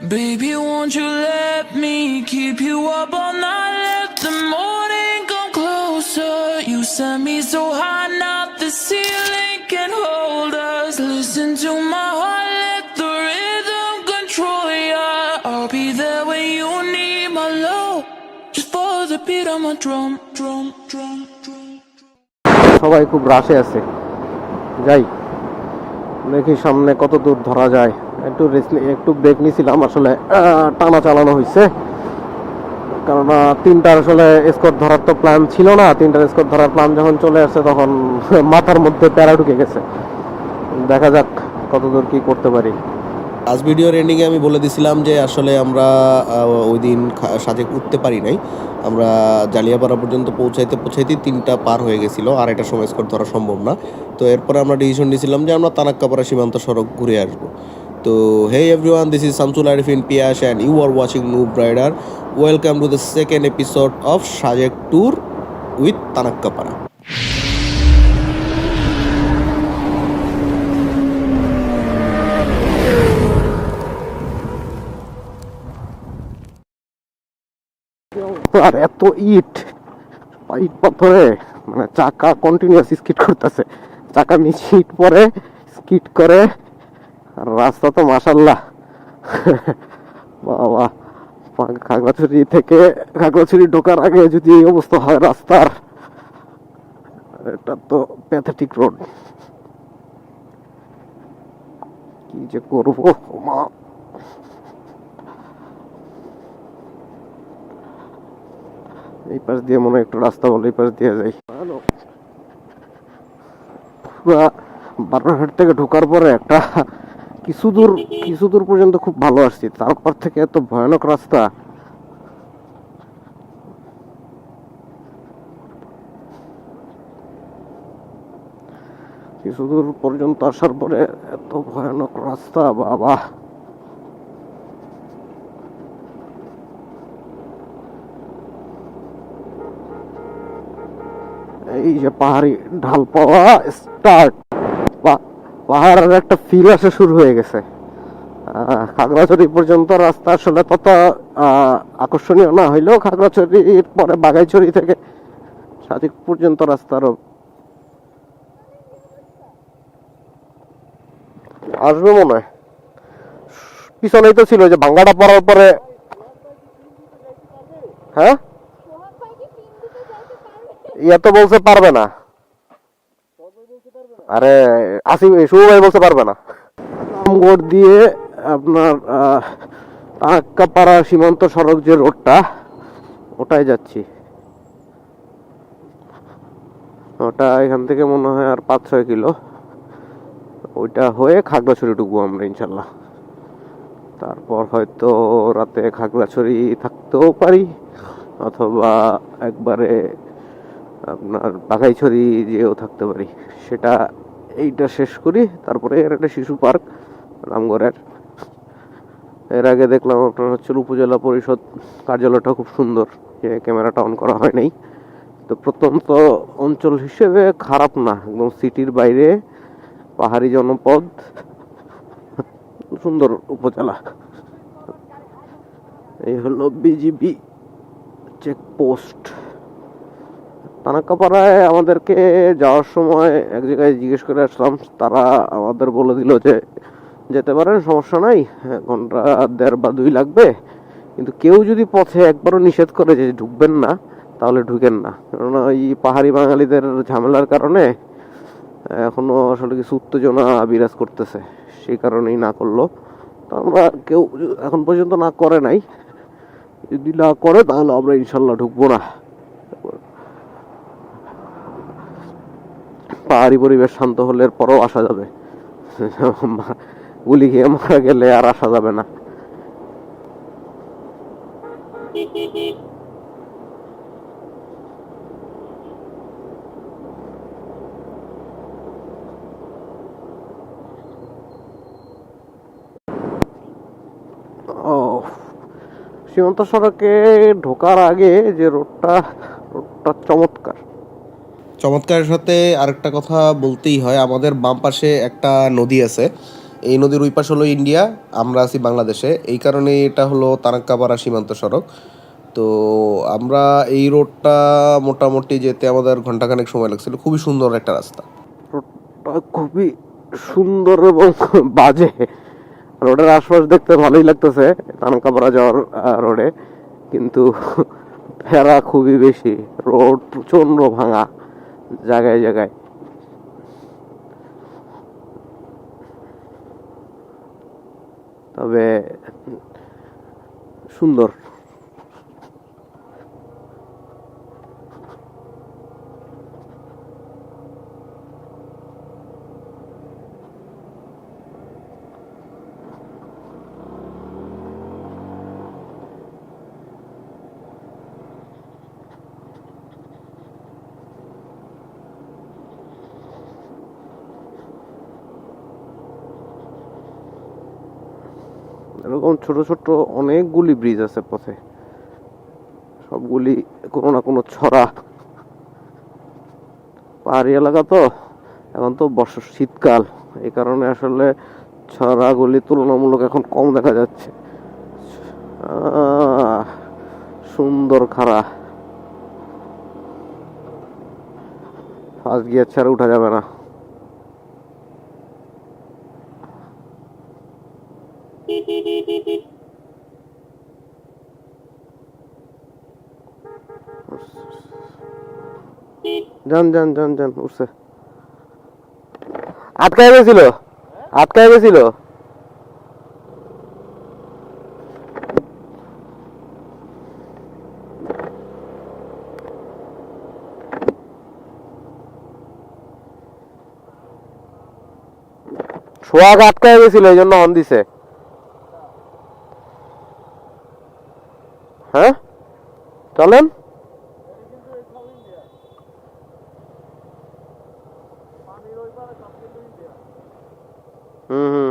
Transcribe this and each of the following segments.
Baby, won't you let me keep you up all night? Let the morning come closer. You set me so high, now the ceiling can hold us. Listen to my heart, let the rhythm control ya. I'll be there when you need my love. Just follow the beat of my drum. সবাই খুব রাশে আছে, যাই দেখি সামনে কত দূর ধরা যায়। একটু ব্রেক নিয়েছিলাম, আসলে টানা চালানো হয়েছে, কারণ তিনটার আসলে স্কোর ধরার তো প্ল্যান ছিল না। তিনটার স্কোর ধরার প্ল্যান যখন চলে আসছে তখন মাথার মধ্যে প্যারা ঢুকে গেছে। দেখা যাক কত দূর কি করতে পারি। আজ ভিডিওর এন্ডিংয়ে আমি বলে দিছিলাম যে আসলে আমরা ওই দিন সাজেক উঠতে পারি নাই। আমরা জালিয়াপাড়া পর্যন্ত পৌঁছাইতে তিনটা পার হয়ে গেছিলো, আর একটা সময় স্কোর ধরা সম্ভব না। তো এরপরে আমরা ডিসিশন নিয়েছিলাম যে আমরা তানাক্কাপাড়া সীমান্ত সড়ক ঘুরে আসবো। তো hey everyone, this is Samsul Arifin Piyash and you are watching Noob Rider. Welcome to the second episode of Sajek Tour with Tanakkapara. আর এত ইট পাথরে মানে চাকা কন্টিনিউয়াস স্কিড করতেছে, চাকা নিচে ইট পরে স্কিড করে। আর রাস্তা তো মাশাআল্লাহ বাবা, খাগড়াছড়ি ঢোকার আগে যদি এই অবস্থা হয় রাস্তার, এটা তো প্যাথেটিক রোড। কি যে করবো মা। এই পাশ দিয়ে মনে হয় একটু রাস্তা বলে এই পাশ দিয়ে যাই। বারোহাট থেকে ঢোকার পরে একটা কিছু দূর পর্যন্ত খুব ভালো আসছি, তারপর থেকে এত ভয়ানক রাস্তা। কিছু দূর পর্যন্ত আসার পরে এত ভয়ানক রাস্তা বাবা। এই যে পাহাড়ি ঢাল পাওয়া স্টার্ট, পাহাড়ের একটা ফিল আসা শুরু হয়ে গেছে। খাগড়াছড়ি পর্যন্ত রাস্তা আসলে তত আকর্ষণীয় না হইলেও খাগড়াছড়ির পরে বাঘাইছড়ি থেকে সাজেক পর্যন্ত রাস্তারও আসবে মনে হয়। পিছনেই তো ছিল যে ভাঙ্গাটা পড়ার পরে। হ্যাঁ, ইয়া তো বলতে পারবে না। আরে আসিফ শুভ ভাই বলতে পারবে না। রামগড় দিয়ে আপনার তানাক্কাপাড়া সীমান্ত সড়ক যে রোডটা, ওটাই যাচ্ছি। ওটা এখান থেকে মনে হয় আর 5-6 কিলো। ওইটা হয়ে খাগড়াছড়ি ঢুকবো আমরা ইনশাল্লাহ। তারপর হয়তো রাতে খাগড়াছড়ি থাকতেও পারি, অথবা একবারে আপনার বাঘাইছড়ি যেও থাকতে পারি। সেটা এইটা শেষ করি, তারপরে এর একটা শিশু পার্ক রামগড়ের। এর আগে দেখলাম আপনার হচ্ছে উপজেলা পরিষদ কার্যালয়টা খুব সুন্দর, যে ক্যামেরাটা অন করা হয় নাই। তো প্রত্যন্ত অঞ্চল হিসেবে খারাপ না, একদম সিটির বাইরে পাহাড়ি জনপদ, সুন্দর উপজেলা। এই হলো বিজিবি চেকপোস্ট। তানাক্কাপাড়ায় আমাদেরকে যাওয়ার সময় এক জায়গায় জিজ্ঞেস করে আসলাম, তারা আমাদের বলে দিল যে যেতে পারেন, সমস্যা নাই, ঘন্টা 1.5 বা 2 লাগবে, কিন্তু কেউ যদি পথে একবারও নিষেধ করে যে ঢুকবেন না, তাহলে ঢুকেন না। কেননা এই পাহাড়ি বাঙালিদের ঝামেলার কারণে এখনো আসলে কিছু উত্তেজনা বিরাজ করতেছে, সেই কারণেই না করলো। তো আমরা কেউ এখন পর্যন্ত না করে নাই, যদি না করে তাহলে আমরা ইনশাল্লাহ ঢুকবো না। পাহাড়ি পরিবেশ শান্ত হলে পরেও আসা যাবে, গুলি খেয়ে মারা গেলে আর আসা যাবে না। সীমান্ত সড়কে ঢোকার আগে যে রোডটা চমৎকারের সাথে আরেকটা কথা বলতেই হয়, আমাদের বাম পাশে একটা নদী আছে। এই নদীর ওই পাশ হলো ইন্ডিয়া, আমরা আছি বাংলাদেশে, এই কারণে এটা হলো তানাক্কাপাড়া সীমান্ত সড়ক। তো আমরা এই রোডটা মোটামুটি যেতে আমাদের ঘন্টাখানেক সময় লাগছিল। খুবই সুন্দর একটা রাস্তা। রোডটা খুবই সুন্দর এবং বাজে। রোডের আশপাশ দেখতে ভালোই লাগতেছে তানকাপাড়া যাওয়ার রোডে, কিন্তু ফেরা খুবই বেশি। রোড প্রচন্ড ভাঙা জায়গায় জায়গায়। তবে সুন্দর। এরকম ছোট ছোট অনেকগুলি ব্রিজ আছে পথে, সবগুলি কোনো না কোনো ছড়া। পাহাড়ি এলাকা তো, এখন তো শীতকাল, এই কারণে আসলে ছড়াগুলি তুলনামূলক এখন কম দেখা যাচ্ছে। সুন্দর খাড়া, ফার্স্ট গিয়ার ছাড়া উঠা যাবে না। যান যান যান যান, উঠছে। আটকায় গেছিল, আটকায় গেছিল। সোহাগ আটকায় গেছিল, এই জন্য হর্ন দিছে। হ্যাঁ চলেন। হুম হুম।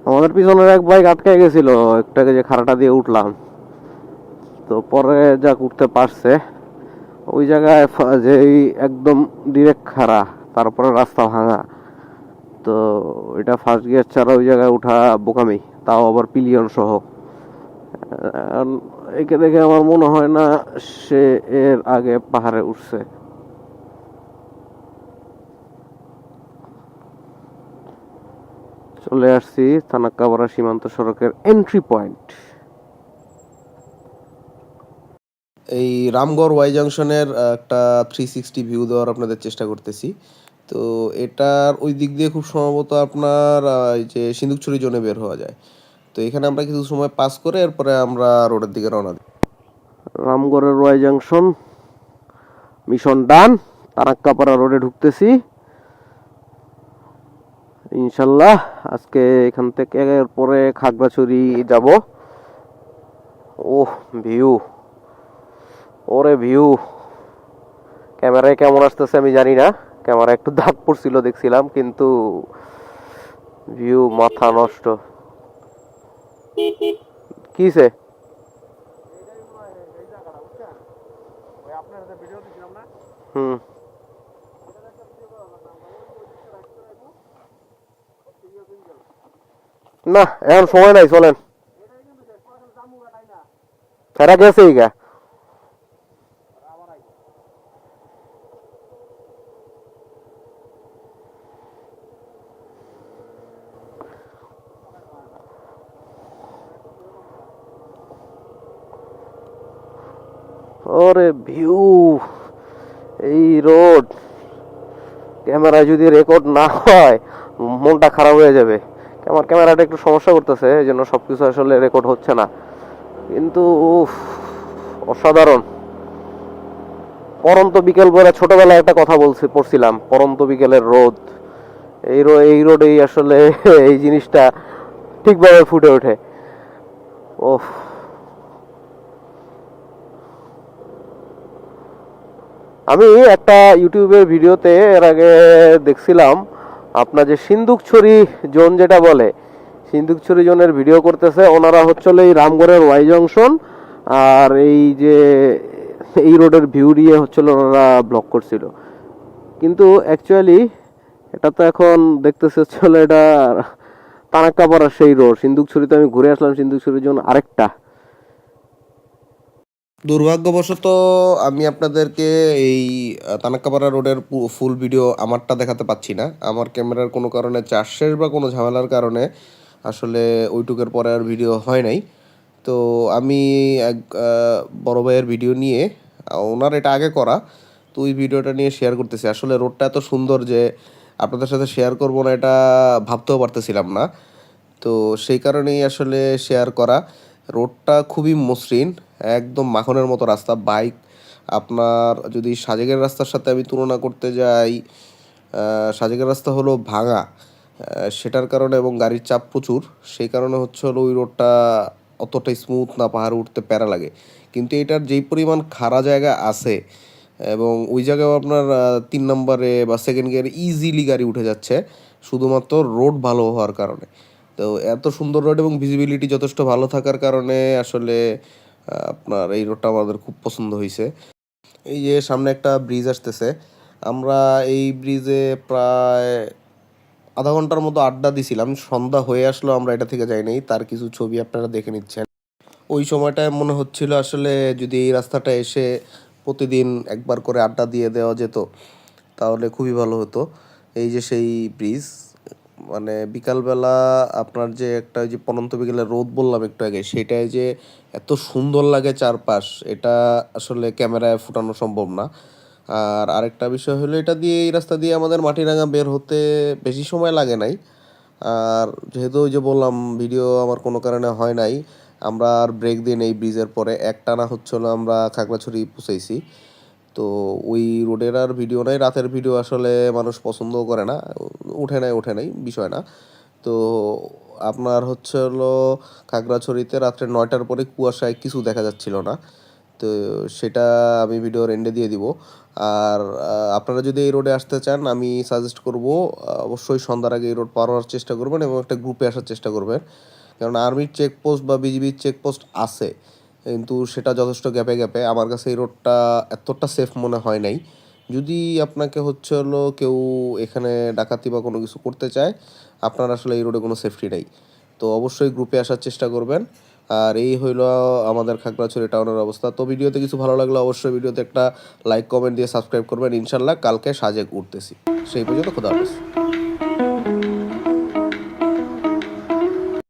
আমাদের পিছনের এক বাইক আটকে গেছিল, একটাকে যে খাড়াটা দিয়ে উঠলাম, তো পরে যা উঠতে পারছে। ওই জায়গায় যে একদম ডিরেক্ট খাড়া, তারপরে রাস্তা ভাঙা, তো এটা ফার্স্ট গিয়ার ছাড়া ওই জায়গায় উঠা বোকামি, তাও আবার পিলিয়ন সহ। একে দেখে আমার মনে হয় না সে এর আগে পাহাড়ে উঠছে। চলে আসছি থানাক্কাপাড়া সীমান্ত সড়কের এন্ট্রি পয়েন্ট। এই রামগড় ওয়াই জাংশনের একটা 360 ভিউ দেওয়ার আপনাদের চেষ্টা করতেছি। তো এটার ওই দিক দিয়ে খুব সম্ভবত আপনার এই যে সিন্দুকছড়ি জোনে বের হওয়া যায়। তো এখানে আমরা কিছু সময় পাস করে এরপরে আমরা রোডের দিকে রওনা দিই। রামগড়ের ওয়াই জাংশন, মিশন ডান। তারাক্কাপাড়া রোডে ঢুকতেছি ইনশাল্লাহ। আজকে এখান থেকে পরে খাগড়াছড়ি যাব। ওহ ভিউ, ওরে ভিউ। ক্যামেরায় কেমন আসতেছে আমি জানি না, ক্যামেরা একটু দাগ পড়ছিল দেখছিলাম, কিন্তু ভিউ মাথা নষ্ট। কিসে হুম না, এখন সময় নাই, চলেন। ফেরা গেছে গা। ওরে ভিউ, এই রোড ক্যামেরায় যদি রেকর্ড না হয় মনটা খারাপ হয়ে যাবে। আমার ক্যামেরাটা একটু সমস্যা করতেছে, এই জন্য সবকিছু আসলে রেকর্ড হচ্ছে না, কিন্তু অসাধারণ। পরন্ত বিকেল বলে ছোটবেলায় একটা কথা পড়ছিলাম, পরন্ত বিকেলের রোদ। এই রোডেই আসলে এই জিনিসটা ঠিকভাবে ফুটে ওঠে। ওহ, আমি একটা ইউটিউবের ভিডিওতে এর আগে দেখছিলাম আপনার যে সিন্দুকছড়ি জোন যেটা বলে, সিন্দুকছড়ি জোনের ভিডিও করতেছে ওনারা হচ্ছিল এই রামগড়ের ওয়াই জংশন আর এই যে এই রোডের ভিউ দিয়ে হচ্ছিল ওনারা ব্লক করছিল। কিন্তু অ্যাকচুয়ালি এটা তো এখন দেখতেছে হচ্ছিল এটা তানাক্কাপাড়ার সেই রোড। সিন্দুকছড়িতে আমি ঘুরে আসলাম, সিন্দুকছড়ির জন্য আরেকটা। দুর্ভাগ্যবশত আমি আপনাদেরকে এই তানাক্কাপাড়া রোডের ফুল ভিডিও আমারটা দেখাতে পাচ্ছি না। আমার ক্যামেরার কোনো কারণে চার্জ শেষ বা কোনো ঝামেলার কারণে আসলে ওইটুকের পরে আর ভিডিও হয় নাই। তো আমি এক বড় ভাইয়ের ভিডিও নিয়ে, ওনার এটা আগে করা, তো ওই ভিডিওটা নিয়ে শেয়ার করতেছি। আসলে রোডটা এত সুন্দর যে আপনাদের সাথে শেয়ার করবো না এটা ভাবতেও পারতেছিলাম না। তো সেই কারণেই আসলে শেয়ার করা। রোডটা খুবই মসৃণ, একদম মাখনের মতো রাস্তা। বাইক আপনার যদি সাজেকের রাস্তার সাথে আমি তুলনা করতে যাই, সাজেকের রাস্তা হলো ভাঙা, সেটার কারণে এবং গাড়ির চাপ প্রচুর, সেই কারণে হচ্ছে হলো ওই রোডটা অতটা স্মুথ না, পাহাড়ে উঠতে প্যারা লাগে। কিন্তু এটার যেই পরিমাণ খাড়া জায়গা আছে এবং ওই জায়গায় আপনার 3 নম্বরে বা সেকেন্ড গিয়ারে ইজিলি গাড়ি উঠে যাচ্ছে শুধুমাত্র রোড ভালো হওয়ার কারণে। তো এত সুন্দর রোড এবং ভিজিবিলিটি যথেষ্ট ভালো থাকার কারণে আসলে আপনার এই রোডটা আমাদের খুব পছন্দ হয়েছে। এই যে সামনে একটা ব্রিজ আসতেছে, আমরা এই ব্রিজে প্রায় আধা ঘন্টার মতো আড্ডা দিছিলাম। সন্ধ্যা হয়ে আসলো, আমরা এটা থেকে যাই নাই, তার কিছু ছবি আপনারা দেখে নিচ্ছেন। ওই সময়টায় মনে হচ্ছিল আসলে যদি এই রাস্তাটা এসে প্রতিদিন একবার করে আড্ডা দিয়ে দেওয়া যেত তাহলে খুবই ভালো হতো। এই যে সেই ব্রিজ, মানে বিকালবেলা আপনার যে একটা ওই যে পড়ন্ত বিকেলের রোদ বললাম একটু আগে, সেটাই যে এত সুন্দর লাগে চারপাশ, এটা আসলে ক্যামেরায় ফুটানো সম্ভব না। আর আরেকটা বিষয় হলো এটা দিয়ে, এই রাস্তা দিয়ে আমাদের মাটিরাঙ্গা বের হতে বেশি সময় লাগে নাই। আর যেহেতু ওই যে বললাম ভিডিও আমার কোনো কারণে হয় নাই, আমরা আর ব্রেক দিই এই ব্রিজের পরে একটানা হচ্ছিল আমরা খাগড়াছড়ি পৌঁছাইছি। তো ওই রোডের আর ভিডিও নাই, রাতের ভিডিও আসলে মানুষ পছন্দও করে না, ওঠে নাই বিষয় না। তো আপনার হচ্ছে হলো খাগড়াছড়িতে রাত্রে 9টার পরে কুয়াশায় কিছু দেখা যাচ্ছিল না। তো সেটা আমি ভিডিওর এন্ডে দিয়ে দিব। আর আপনারা যদি এই রোডে আসতে চান আমি সাজেস্ট করব অবশ্যই সন্ধ্যার আগে এই রোড পার হওয়ার চেষ্টা করবেন এবং একটা গ্রুপে আসার চেষ্টা করবেন। কারণ আর্মির চেকপোস্ট বা বিজিবির চেকপোস্ট আছে, কিন্তু সেটা যথেষ্ট গ্যাপে গ্যাপে। আমার কাছে এই রোডটা এতটা সেফ মনে হয় নাই। যদি আপনাকে হচ্ছে হলো কেউ এখানে ডাকাতি বা কোনো কিছু করতে চায়, আপনার আসলে এই রোডে কোনো সেফটি নেই। তো অবশ্যই গ্রুপে আসার চেষ্টা করবেন। আর এই হইলো আমাদের খাগড়াছড়ি টাউনের অবস্থা। তো ভিডিওতে কিছু ভালো লাগলে অবশ্যই ভিডিওতে একটা লাইক কমেন্ট দিয়ে সাবস্ক্রাইব করবেন। ইনশাল্লাহ কালকে সাজেক উঠতেছি। সেই পর্যন্ত খোদা হাফেজ।